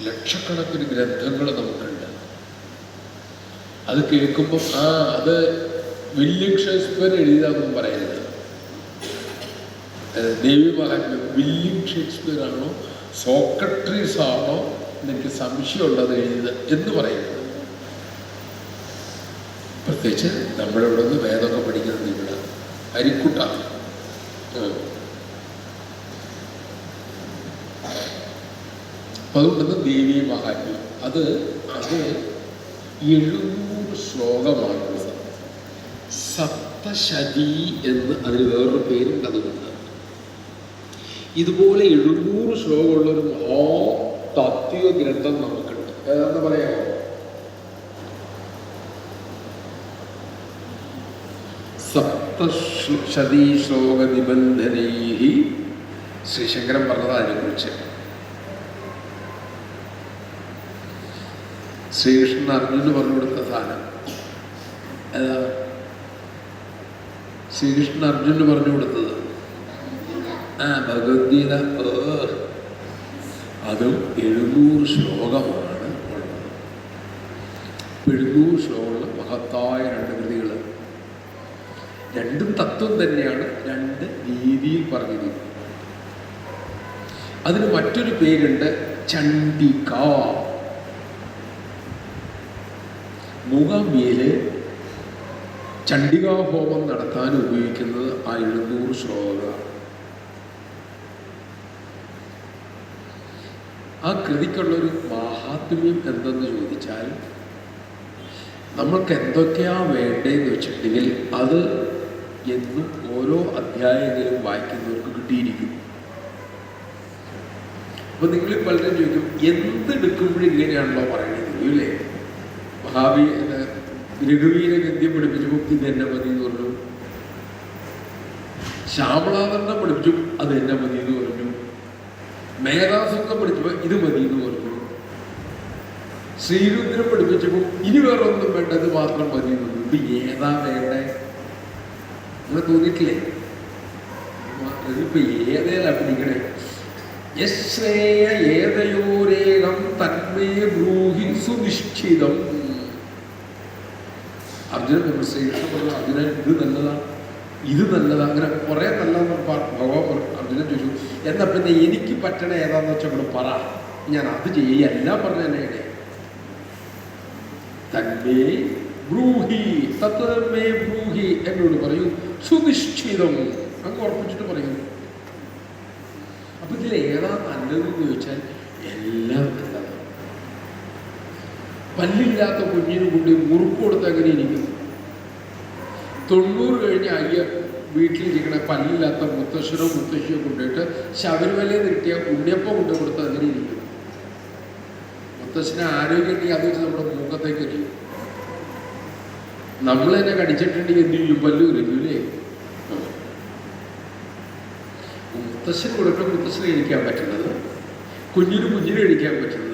ലക്ഷക്കണക്കിന് ഗ്രന്ഥങ്ങൾ നമുക്കുണ്ട്. അത് കേൾക്കുമ്പം അത് വില്യം ഷേക്സ്പിയർ എഴുതിയതാണെന്നും പറയരുത്. ദേവി മഹാത്മ്യം വില്യം ഷേക്സ്പിയർ ആണോ സോക്രട്ടീസ് ആണോ എന്നെനിക്ക് സംശയമുള്ളത് എഴുതിയത് എന്ന് പറയുന്നത്. പ്രത്യേകിച്ച് നമ്മളിവിടെ നിന്ന് വേദമൊക്കെ പഠിക്കുന്നത് ഇവിടെ അരിക്കുട്ടാണ്. അതുകൊണ്ടെന്ന് ദേവി മഹാത്മ്യം അത് 700 ശ്ലോകമാണുള്ളത്. സപ്തശതി എന്ന് അതിന് വേറൊരു പേരുണ്ട്. അതുകൊണ്ട് ഇതുപോലെ 700 ശ്ലോകമുള്ളൊരു താത്വിക ഗ്രന്ഥം നമുക്കുണ്ട്. ഏതാണെന്ന് പറയാമോ? സപ്തശതി ശ്ലോക നിബന്ധനൈ. ശ്രീശങ്കരൻ പറഞ്ഞത് അതിനെക്കുറിച്ച്. ശ്രീകൃഷ്ണൻ അർജുനന് പറഞ്ഞു കൊടുത്ത സാധനം ശ്രീകൃഷ്ണൻ അർജുനന് പറഞ്ഞു കൊടുത്തത് ഭഗവത്ഗീത. അതും 700 ശ്ലോകമാണ് ഉള്ളത്. 700 ശ്ലോകമുള്ള മഹത്തായ 2 കൃതികൾ. രണ്ടും തത്വം തന്നെയാണ്, 2 രീതിയിൽ പറഞ്ഞത്. അതിന് മറ്റൊരു പേരുണ്ട് ചണ്ഡിക. മൂകാംബിയയില് ചണ്ഡികാ ഹോമം നടത്താൻ ഉപയോഗിക്കുന്നത് 700 ശ്ലോകങ്ങളാണ്. ആ കൃതിക്കുള്ളൊരു മാഹാത്മ്യം എന്തെന്ന് ചോദിച്ചാൽ, നമ്മൾക്ക് എന്തൊക്കെയാ വേണ്ടതെന്ന് വെച്ചിട്ടുണ്ടെങ്കിൽ അത് എന്നും ഓരോ അധ്യായങ്ങളും വായിക്കുന്നവർക്ക് കിട്ടിയിരിക്കും. അപ്പൊ നിങ്ങൾ പലരും ചോദിക്കും, എന്തെടുക്കുമ്പോഴും ഇങ്ങനെയാണല്ലോ പറയുന്നത് അല്ലേ? രഘുവീര ഗദ്യം പഠിപ്പിച്ചപ്പോൾ ഇത് എന്നെ മതി എന്ന് പറഞ്ഞു. ശ്യാമളാവരണം പഠിപ്പിച്ചു, അത് എന്നെ മതി എന്ന് പറഞ്ഞു. മേധാസൂത്രം പഠിച്ചപ്പോൾ ഇത് മതി എന്ന് പറഞ്ഞു. ശ്രീരുദ്രം പഠിപ്പിച്ചപ്പോൾ ഇനി വേറെ ഒന്നും വേണ്ട, ഇത് മാത്രം മതി എന്ന് പറഞ്ഞു. ഇത് ഏതാ വേണ്ടേ? അങ്ങനെ തോന്നിയിട്ടില്ലേ? ഇതിപ്പോ ഏതേലാ പിടിക്കണേ? യശ്രേയ ഏതയോരേകം തന്മേ ബ്രൂഹി സുനിശ്ചിതം. അർജുനൻ ശ്രീകൃഷ്ണൻ പറഞ്ഞു, അർജുനൻ ഇത് നല്ലതാണ്, ഇത് നല്ലതാണ്, അങ്ങനെ കുറെ നല്ലതെന്ന് ഭഗവാൻ അർജുനൻ ചോദിച്ചു. എന്നാ പിന്നെ എനിക്ക് പറ്റണ ഏതാന്ന് വെച്ചാൽ ഇവിടെ പറ, ഞാൻ അത് ചെയ്യുക. എല്ലാം പറഞ്ഞു തന്നെ. തന്മേ ബ്രൂഹി തത്വമേ ബ്രൂഹി എന്നോട് പറയൂ, സുനിശ്ചിതം അങ്ങ് ഉറപ്പിച്ചിട്ട് പറയൂ. അപ്പൊ ഇതിൽ ഏതാ നല്ലതെന്ന് ചോദിച്ചാൽ എല്ലാം നല്ലതാണ്. പല്ലില്ലാത്ത കുഞ്ഞിന് കൊണ്ട് മുറുക്ക് കൊടുത്ത് അങ്ങനെ ഇരിക്കും. 90 കഴിഞ്ഞ് വീട്ടിലിരിക്കണ പല്ലില്ലാത്ത മുത്തശ്ശനോ മുത്തശ്ശിയോ കൊണ്ടുപോയിട്ട് ശബരിമലയിൽ കിട്ടിയ ഉണ്ണിയപ്പം കൊണ്ടു കൊടുത്ത് അങ്ങനെ ഇരിക്കും. മുത്തശ്ശന് ആരോഗ്യം ഉണ്ടെങ്കിൽ അത് വെച്ച് നമ്മുടെ മുഖത്തേക്ക് എറിയും. നമ്മൾ തന്നെ കടിച്ചിട്ടുണ്ടെങ്കിൽ എന്ത് ചെയ്യും? പല്ല് ഉരയ്ക്കൂലേ? മുത്തശ്ശന് കൊടുക്കുന്ന മുത്തശ്ശന് കഴിക്കാൻ പറ്റുന്നത്, കുഞ്ഞിന് കഴിക്കാൻ പറ്റുന്നത്.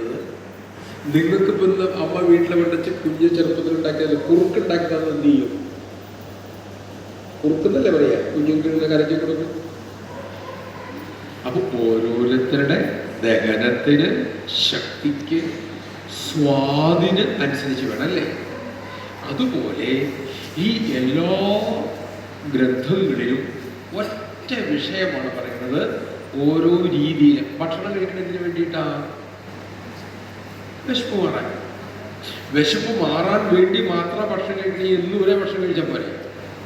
നിങ്ങൾക്കിപ്പോൾ ഇന്ന് അമ്മ വീട്ടിലെ വെച്ച് കുഞ്ഞ് ചെറുപ്പത്തിലുണ്ടാക്കിയത് കുറുക്കുണ്ടാക്കുന്നത് എന്ത് ചെയ്യും? കുറുക്കുന്നല്ലേ പറയാ, കുഞ്ഞുങ്ങളുടെ കരയ്ക്ക് കൊടുക്കും. അപ്പൊ ഓരോരുത്തരുടെ ദഹനത്തിന്, ശക്തിക്ക്, സ്വാദിന് അനുസരിച്ച് വേണം അല്ലേ? അതുപോലെ ഈ എല്ലാ ഗ്രന്ഥങ്ങളിലും ഒറ്റ വിഷയമാണ് പറയുന്നത്. ഓരോ രീതിയിൽ ഭക്ഷണം കഴിക്കുന്നതിന് വേണ്ടിയിട്ടാണ് വിശപ്പ് മാറാൻ. വിശപ്പ് മാറാൻ വേണ്ടി മാത്രം ഭക്ഷണം കഴിക്കണമെങ്കിൽ എന്നും ഒരേ ഭക്ഷണം കഴിച്ചാൽ പോരെ?